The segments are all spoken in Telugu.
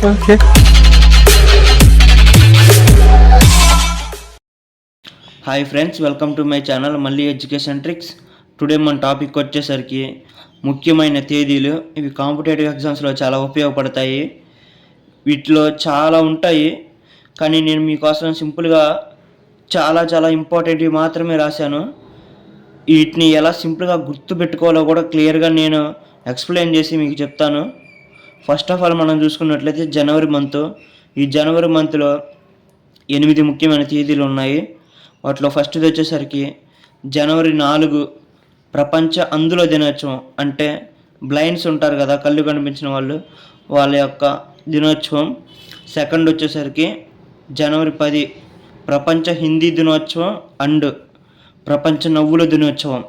Okay. Hi friends, welcome to my channel మళ్ళీ ఎడ్యుకేషన్ ట్రిక్స్. టుడే మన టాపిక్ వచ్చేసరికి ముఖ్యమైన తేదీలు. ఇవి కాంపిటేటివ్ ఎగ్జామ్స్లో చాలా ఉపయోగపడతాయి. వీటిలో చాలా ఉంటాయి, కానీ నేను మీకోసం సింపుల్గా చాలా ఇంపార్టెంట్వి మాత్రమే రాశాను. వీటిని ఎలా సింపుల్గా గుర్తుపెట్టుకోవాలో కూడా క్లియర్గా నేను ఎక్స్ప్లెయిన్ చేసి మీకు చెప్తాను. ఫస్ట్ ఆఫ్ ఆల్ మనం చూసుకున్నట్లయితే జనవరి మంత్. ఈ జనవరి మంత్లో 8 ముఖ్యమైన తేదీలు ఉన్నాయి. వాటిలో ఫస్ట్ది వచ్చేసరికి జనవరి 4 ప్రపంచ అంధుల దినోత్సవం. అంటే బ్లైండ్స్ ఉంటారు కదా, కళ్ళు కనిపించిన వాళ్ళు, వాళ్ళ యొక్క దినోత్సవం. సెకండ్ వచ్చేసరికి జనవరి 10 ప్రపంచ హిందీ దినోత్సవం అండ్ ప్రపంచ నవ్వుల దినోత్సవం.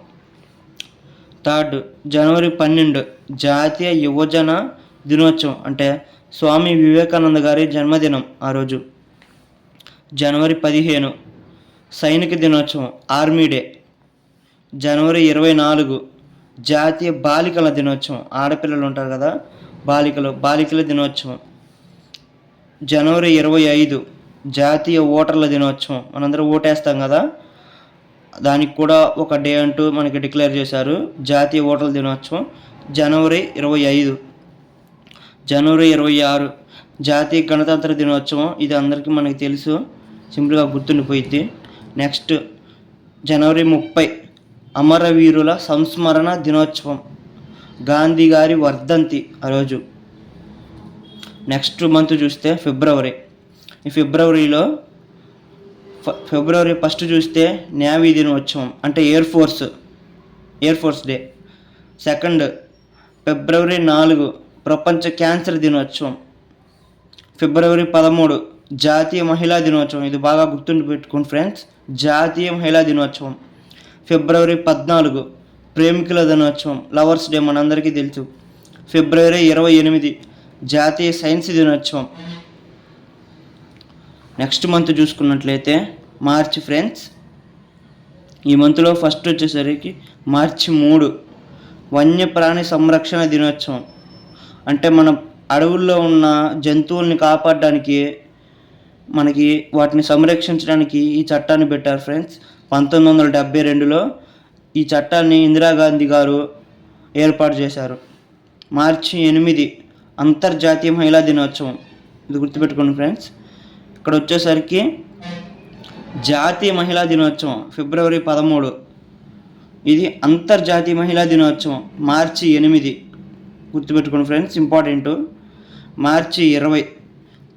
థర్డ్ జనవరి 12 జాతీయ యువజన దినోత్సవం, అంటే స్వామి వివేకానంద గారి జన్మదినం ఆ రోజు. జనవరి 15 సైనిక దినోత్సవం, ఆర్మీ డే. జనవరి 24 జాతీయ బాలికల దినోత్సవం, ఆడపిల్లలు ఉంటారు కదా, బాలికల దినోత్సవం. జనవరి 25 జాతీయ ఓటర్ల దినోత్సవం. మనందరం ఓటేస్తాం కదా, దానికి కూడా ఒక డే అంటూ మనకి డిక్లేర్ చేశారు, జాతీయ ఓటర్ల దినోత్సవం. జనవరి 25. జనవరి 26 జాతీయ గణతంత్ర దినోత్సవం. ఇది అందరికీ మనకి తెలుసు, సింపుల్గా గుర్తుండిపోయింది. నెక్స్ట్ జనవరి 30 అమరవీరుల సంస్మరణ దినోత్సవం, గాంధీ గారి వర్ధంతి ఆ రోజు. నెక్స్ట్ మంత్ చూస్తే ఫిబ్రవరి. ఈ ఫిబ్రవరిలో ఫిబ్రవరి 1 చూస్తే నేవీ దినోత్సవం, అంటే ఎయిర్ ఫోర్స్ డే. సెకండ్ ఫిబ్రవరి 4 ప్రపంచ క్యాన్సర్ దినోత్సవం. ఫిబ్రవరి 13 జాతీయ మహిళా దినోత్సవం. ఇది బాగా గుర్తుండిపెట్టుకోండి ఫ్రెండ్స్, జాతీయ మహిళా దినోత్సవం. ఫిబ్రవరి 14 ప్రేమికుల దినోత్సవం, లవర్స్ డే, మనందరికీ తెలుసు. ఫిబ్రవరి 28 జాతీయ సైన్స్ దినోత్సవం. నెక్స్ట్ మంత్ చూసుకున్నట్లయితే మార్చి ఫ్రెండ్స్. ఈ మంత్లో ఫస్ట్ వచ్చేసరికి మార్చి 3 వన్యప్రాణి సంరక్షణ దినోత్సవం. అంటే మన అడవుల్లో ఉన్న జంతువుల్ని కాపాడడానికి, మనకి వాటిని సంరక్షించడానికి ఈ చట్టాన్ని పెట్టారు ఫ్రెండ్స్. 1972లో ఈ చట్టాన్ని ఇందిరాగాంధీ గారు ఏర్పాటు చేశారు. మార్చి 8 అంతర్జాతీయ మహిళా దినోత్సవం. ఇది గుర్తుపెట్టుకోండి ఫ్రెండ్స్. ఇక్కడ వచ్చేసరికి జాతీయ మహిళా దినోత్సవం ఫిబ్రవరి 13. ఇది అంతర్జాతీయ మహిళా దినోత్సవం మార్చి 8. గుర్తుపెట్టుకోండి ఫ్రెండ్స్, ఇంపార్టెంట్. మార్చి 20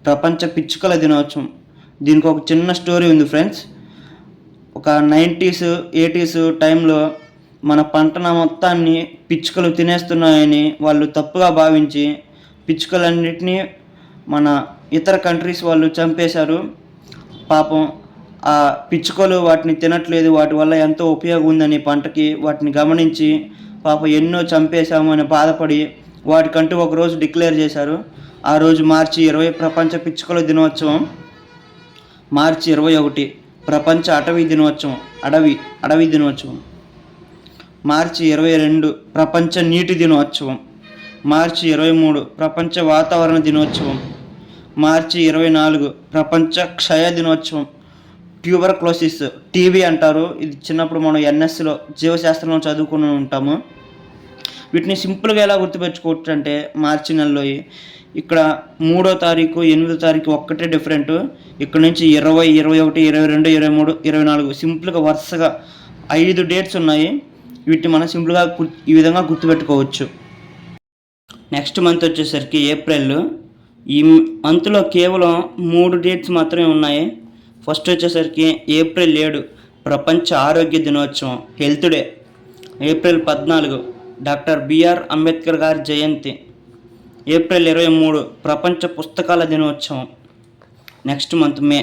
ప్రపంచ పిచ్చుకల దినోత్సవం. దీనికి ఒక చిన్న స్టోరీ ఉంది ఫ్రెండ్స్. ఒక 90s 80s టైంలో మన పంటన మొత్తాన్ని పిచ్చుకలు తినేస్తున్నాయని వాళ్ళు తప్పుగా భావించి పిచ్చుకలన్నిటినీ మన ఇతర కంట్రీస్ వాళ్ళు చంపేశారు. పాపం ఆ పిచ్చుకలు వాటిని తినట్లేదు, వాటి వల్ల ఎంతో ఉపయోగం ఉందని పంటకి, వాటిని గమనించి పాపం ఎన్నో చంపేశాము అని బాధపడి వాటికంటూ ఒకరోజు డిక్లేర్ చేశారు. ఆ రోజు మార్చి 20 ప్రపంచ పిచ్చుకల దినోత్సవం. మార్చి 21 ప్రపంచ అటవీ దినోత్సవం, అడవి దినోత్సవం. మార్చి 22 ప్రపంచ నీటి దినోత్సవం. మార్చి 23 ప్రపంచ వాతావరణ దినోత్సవం. మార్చి 24 ప్రపంచ క్షయ దినోత్సవం. ట్యూబర్క్లోసిస్, టీబీ అంటారు. ఇది చిన్నప్పుడు మనం ఎన్ఎస్లో జీవశాస్త్రంలో చదువుకుని ఉంటాము. వీటిని సింపుల్గా ఎలా గుర్తుపెట్టుకోవచ్చు అంటే మార్చి నెలలో ఇక్కడ 3వ తారీఖు 8వ తారీఖు ఒక్కటే డిఫరెంట్. ఇక్కడ నుంచి 20, 21, 22, 23, 24 సింపుల్గా వరుసగా 5 డేట్స్ ఉన్నాయి. వీటిని మనం సింపుల్గా ఈ విధంగా గుర్తుపెట్టుకోవచ్చు. నెక్స్ట్ మంత్ వచ్చేసరికి ఏప్రిల్. ఈ మంత్లో కేవలం 3 డేట్స్ మాత్రమే ఉన్నాయి. ఫస్ట్ వచ్చేసరికి ఏప్రిల్ 7 ప్రపంచ ఆరోగ్య దినోత్సవం, health day. April 14 doctor B R Ambedkar గారి జయంతి. ఏప్రిల్ 23 ప్రపంచ పుస్తకాల దినోత్సవం. నెక్స్ట్ మంత్ మే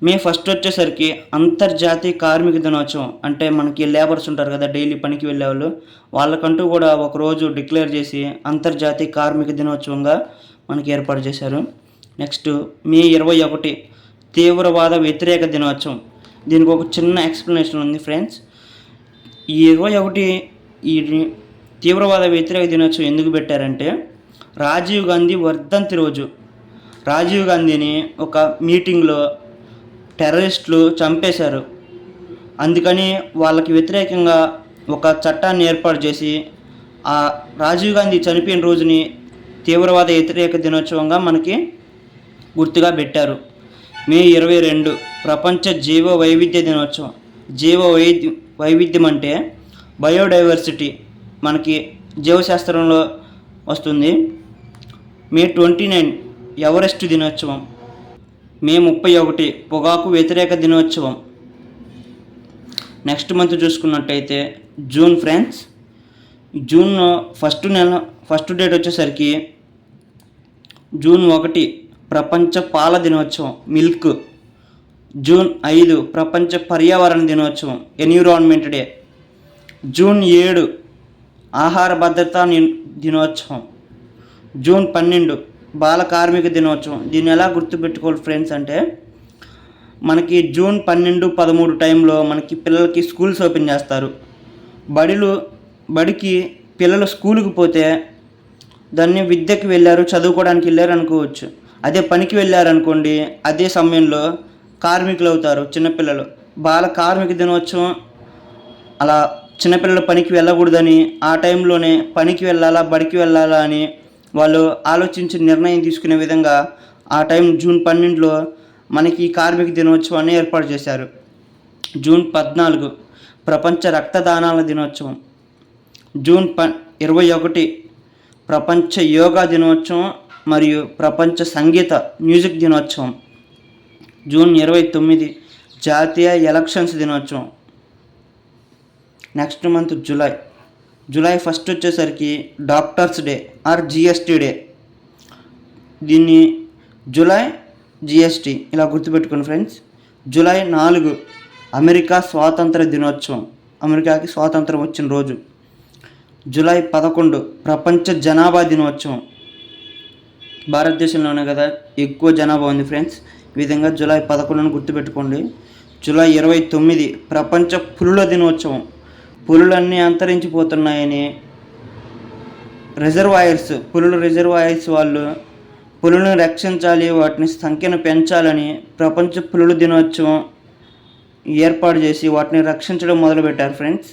1 వచ్చేసరికి అంతర్జాతీయ కార్మిక దినోత్సవం. అంటే మనకి లేబర్స్ ఉంటారు కదా, డైలీ పనికి వెళ్ళేవాళ్ళు, వాళ్ళకంటూ కూడా ఒకరోజు డిక్లేర్ చేసి అంతర్జాతీయ కార్మిక దినోత్సవంగా మనకి ఏర్పాటు చేశారు. నెక్స్ట్ మే 21 తీవ్రవాద వ్యతిరేక దినోత్సవం. దీనికి ఒక చిన్న ఎక్స్ప్లెనేషన్ ఉంది ఫ్రెండ్స్. ఈ 21 ఈ తీవ్రవాద వ్యతిరేక దినోత్సవం ఎందుకు పెట్టారంటే రాజీవ్ గాంధీ వర్ధంతి రోజు. రాజీవ్ గాంధీని ఒక మీటింగ్లో టెర్రరిస్టులు చంపేశారు. అందుకని వాళ్ళకి వ్యతిరేకంగా ఒక చట్టాన్ని ఏర్పాటు చేసి ఆ రాజీవ్ గాంధీ చనిపోయిన రోజుని తీవ్రవాద వ్యతిరేక దినోత్సవంగా మనకి గుర్తుగా పెట్టారు. మే 22 ప్రపంచ జీవ వైవిధ్య దినోత్సవం. వైవిధ్యం అంటే బయోడైవర్సిటీ, మనకి జీవశాస్త్రంలో వస్తుంది. మే 29 ఎవరెస్ట్ దినోత్సవం. మే 31 పొగాకు వ్యతిరేక దినోత్సవం. నెక్స్ట్ మంత్ చూసుకున్నట్టయితే June friends. June first date వచ్చేసరికి జూన్ 1 ప్రపంచ పాల దినోత్సవం, మిల్క్. జూన్ 5 ప్రపంచ పర్యావరణ దినోత్సవం, ఎన్విరాన్మెంట్ డే. జూన్ 7 ఆహార భద్రతా దినోత్సవం. జూన్ 12 బాల కార్మిక దినోత్సవం. దీన్ని ఎలా గుర్తుపెట్టుకోవాలి ఫ్రెండ్స్ అంటే, మనకి జూన్ 12, 13 టైంలో మనకి పిల్లలకి స్కూల్స్ ఓపెన్ చేస్తారు. బడికి పిల్లలు స్కూల్కి పోతే దాన్ని విద్యకి వెళ్ళారు, చదువుకోవడానికి వెళ్ళారు అనుకోవచ్చు. అదే పనికి వెళ్ళారనుకోండి, అదే సమయంలో కార్మికులు అవుతారు చిన్నపిల్లలు. బాల కార్మిక దినోత్సవం. అలా చిన్నపిల్లలు పనికి వెళ్ళకూడదని, ఆ టైంలోనే పనికి వెళ్ళాలా బడికి వెళ్ళాలా అని వాళ్ళు ఆలోచించి నిర్ణయం తీసుకునే విధంగా ఆ టైం జూన్ 12లో మనకి కార్మిక దినోత్సవాన్ని ఏర్పాటు చేశారు. జూన్ 14 ప్రపంచ రక్తదానాల దినోత్సవం. జూన్ 21 ప్రపంచ యోగా దినోత్సవం మరియు ప్రపంచ సంగీత మ్యూజిక్ దినోత్సవం. జూన్ 29 జాతీయ ఎలక్షన్స్ దినోత్సవం. నెక్స్ట్ మంత్ జూలై 1 వచ్చేసరికి doctors day or GST day. దీన్ని జూలై జిఎస్టీ ఇలా గుర్తుపెట్టుకోండి ఫ్రెండ్స్. జూలై 4 అమెరికా స్వాతంత్ర దినోత్సవం, అమెరికాకి స్వాతంత్రం వచ్చిన రోజు. జూలై 11 ప్రపంచ జనాభా దినోత్సవం. భారతదేశంలోనే కదా ఎక్కువ జనాభా ఉంది ఫ్రెండ్స్. ఈ విధంగా జూలై 11ను గుర్తుపెట్టుకోండి. జూలై 29 ప్రపంచ పులుల దినోత్సవం. పులులన్నీ అంతరించిపోతున్నాయని పులుల రిజర్వాయర్స్ వాళ్ళు పులులను రక్షించాలి, వాటిని సంఖ్యను పెంచాలని ప్రపంచ పులుల దినోత్సవం ఏర్పాటు చేసి వాటిని రక్షించడం మొదలుపెట్టారు ఫ్రెండ్స్.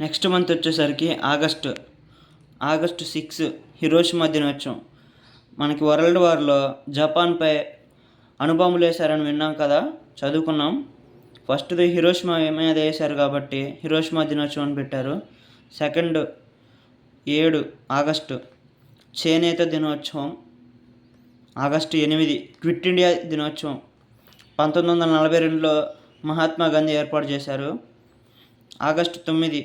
నెక్స్ట్ మంత్ వచ్చేసరికి ఆగస్టు 6 హిరోషిమా దినోత్సవం. మనకి వరల్డ్ వార్లో జపాన్పై అణుబాంబులు వేశారని విన్నాం కదా, చదువుకున్నాం. ఫస్ట్ది హిరోషిమా మీద వేశారు కాబట్టి హిరోషిమా దినోత్సవం అని పెట్టారు. సెకండ్ 7 ఆగస్టు చేనేత దినోత్సవం. ఆగస్టు 8 క్విట్ ఇండియా దినోత్సవం. 1942లో మహాత్మా గాంధీ ఏర్పాటు చేశారు. ఆగస్టు 9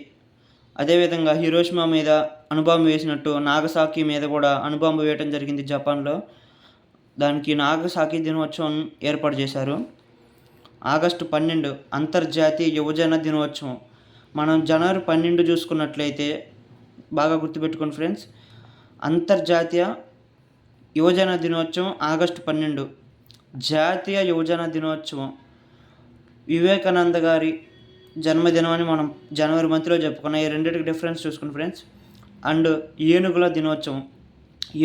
అదేవిధంగా హిరోషిమా మీద అణుబాంబు వేసినట్టు నాగసాకి మీద కూడా అణుబాంబు వేయటం జరిగింది జపాన్లో. దానికి నాగసాకి దినోత్సవం ఏర్పాటు చేశారు. ఆగస్టు 12 అంతర్జాతీయ యువజన దినోత్సవం. మనం జనవరి 12 చూసుకున్నట్లయితే బాగా గుర్తుపెట్టుకోండి ఫ్రెండ్స్. అంతర్జాతీయ యువజన దినోత్సవం ఆగస్టు 12. జాతీయ యువజన దినోత్సవం వివేకానంద గారి జన్మదినం అని మనం జనవరి మంత్లో చెప్పుకున్నాం. ఈ రెండింటికి డిఫరెన్స్ చూసుకుని ఫ్రెండ్స్. అండ్ ఏనుగుల దినోత్సవం.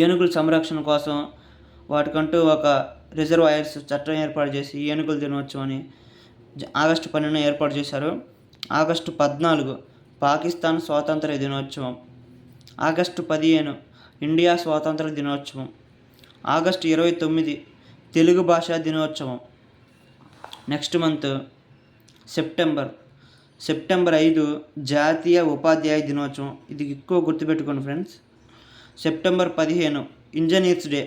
ఏనుగుల సంరక్షణ కోసం వాటికంటూ ఒక రిజర్వాయర్స్ చట్టం ఏర్పాటు చేసి ఏనుగుల దినోత్సవం అని ఆగస్టు 12 ఏర్పాటు చేశారు. ఆగస్టు 14 పాకిస్తాన్ స్వాతంత్ర దినోత్సవం. ఆగస్టు 15 ఇండియా స్వాతంత్ర దినోత్సవం. ఆగస్టు 29 తెలుగు భాషా దినోత్సవం. నెక్స్ట్ మంత్ సెప్టెంబర్ 5 జాతీయ ఉపాధ్యాయ దినోత్సవం. ఇది ఎక్కువ గుర్తుపెట్టుకోండి ఫ్రెండ్స్. September 15 engineers day.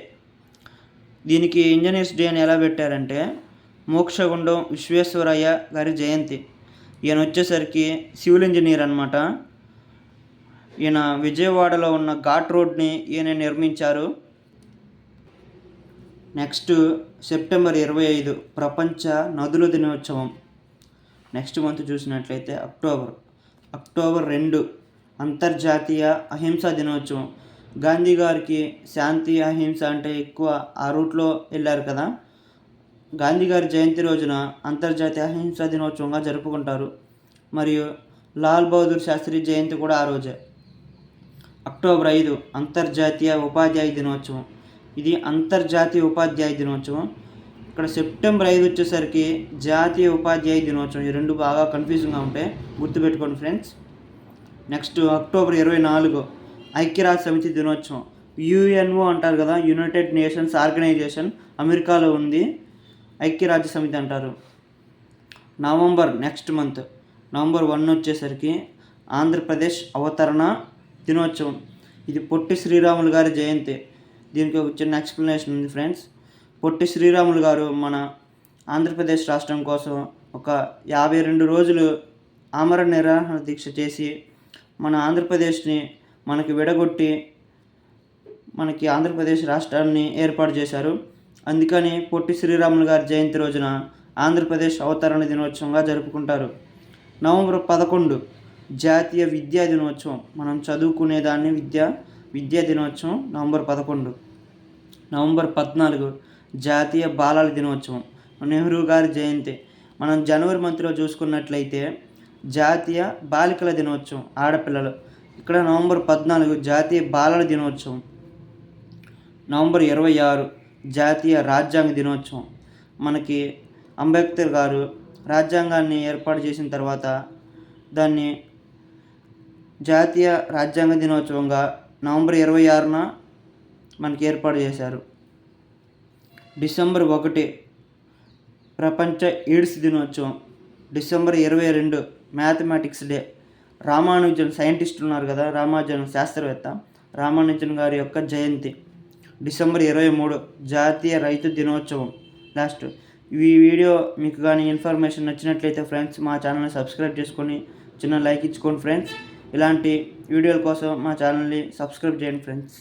దీనికి ఇంజనీర్స్ డే అని ఎలా పెట్టారంటే, మోక్షగుండం విశ్వేశ్వరయ్య గారి జయంతి. ఈయన వచ్చేసరికి సివిల్ ఇంజనీర్ అనమాట. ఈయన విజయవాడలో ఉన్న ఘాట్ రోడ్ని ఈయన నిర్మించారు. నెక్స్ట్ సెప్టెంబర్ 25 ప్రపంచ నదుల దినోత్సవం. నెక్స్ట్ మంత్ చూసినట్లయితే అక్టోబర్ 2 అంతర్జాతీయ అహింసా దినోత్సవం. గాంధీ గారికి శాంతి అహింస అంటే ఎక్కువ ఆ రూట్లో వెళ్ళారు కదా. గాంధీ గారి జయంతి రోజున అంతర్జాతీయ అహింసా దినోత్సవంగా జరుపుకుంటారు. మరియు లాల్ బహదూర్ శాస్త్రి జయంతి కూడా ఆ రోజే. అక్టోబర్ 5 అంతర్జాతీయ ఉపాధ్యాయ దినోత్సవం. ఇది అంతర్జాతీయ ఉపాధ్యాయ దినోత్సవం. ఇక్కడ సెప్టెంబర్ 5 వచ్చేసరికి జాతీయ ఉపాధ్యాయ దినోత్సవం. ఈ రెండు బాగా కన్ఫ్యూజింగ్గా ఉంటాయి, గుర్తుపెట్టుకోండి ఫ్రెండ్స్. నెక్స్ట్ అక్టోబర్ 24 ఐక్యరాజ్య సమితి దినోత్సవం. యుఎన్ఓ అంటారు కదా, యునైటెడ్ నేషన్స్ ఆర్గనైజేషన్, అమెరికాలో ఉంది, ఐక్యరాజ్య సమితి అంటారు. నెక్స్ట్ మంత్ నవంబర్ 1 వచ్చేసరికి ఆంధ్రప్రదేశ్ అవతరణ దినోత్సవం. ఇది పొట్టి శ్రీరాములు గారి జయంతి. దీనికి ఒక చిన్న ఎక్స్ప్లెనేషన్ ఉంది ఫ్రెండ్స్. పొట్టి శ్రీరాములు గారు మన ఆంధ్రప్రదేశ్ రాష్ట్రం కోసం ఒక 52 రోజులు ఆమర నిరాహార దీక్ష చేసి మన ఆంధ్రప్రదేశ్ని మనకి విడగొట్టి మనకి ఆంధ్రప్రదేశ్ రాష్ట్రాన్ని ఏర్పాటు చేశారు. అందుకని పొట్టి శ్రీరాములు గారి జయంతి రోజున ఆంధ్రప్రదేశ్ అవతరణ దినోత్సవంగా జరుపుకుంటారు. నవంబర్ 11 జాతీయ విద్యా దినోత్సవం. మనం చదువుకునేదాన్ని విద్యా దినోత్సవం నవంబర్ 11. నవంబర్ 14 జాతీయ బాలల దినోత్సవం, నెహ్రూ గారి జయంతి. మనం జనవరి మంత్లో చూసుకున్నట్లయితే జాతీయ బాలికల దినోత్సవం, ఆడపిల్లలు. ఇక్కడ నవంబర్ 14 జాతీయ బాలల దినోత్సవం. నవంబర్ 26 జాతీయ రాజ్యాంగ దినోత్సవం. మనకి అంబేద్కర్ గారు రాజ్యాంగాన్ని ఏర్పాటు చేసిన తర్వాత దాన్ని జాతీయ రాజ్యాంగ దినోత్సవంగా నవంబర్ 26న మనకి ఏర్పాటు చేశారు. డిసెంబర్ 1 ప్రపంచ ఎయిడ్స్ దినోత్సవం. December 22 mathematics day. Ramanujan scientist ఉన్నారు కదా, రామానుజన్ శాస్త్రవేత్త, రామానుజన్ గారి యొక్క జయంతి. డిసెంబర్ 23 జాతీయ రైతు దినోత్సవం. లాస్ట్. ఈ వీడియో మీకు కానీ ఇన్ఫర్మేషన్ నచ్చినట్లయితే ఫ్రెండ్స్ మా ఛానల్ని సబ్స్క్రైబ్ చేసుకొని చిన్న లైక్ ఇచ్చుకోండి ఫ్రెండ్స్. ఇలాంటి వీడియోల కోసం మా ఛానల్ని సబ్స్క్రైబ్ చేయండి ఫ్రెండ్స్.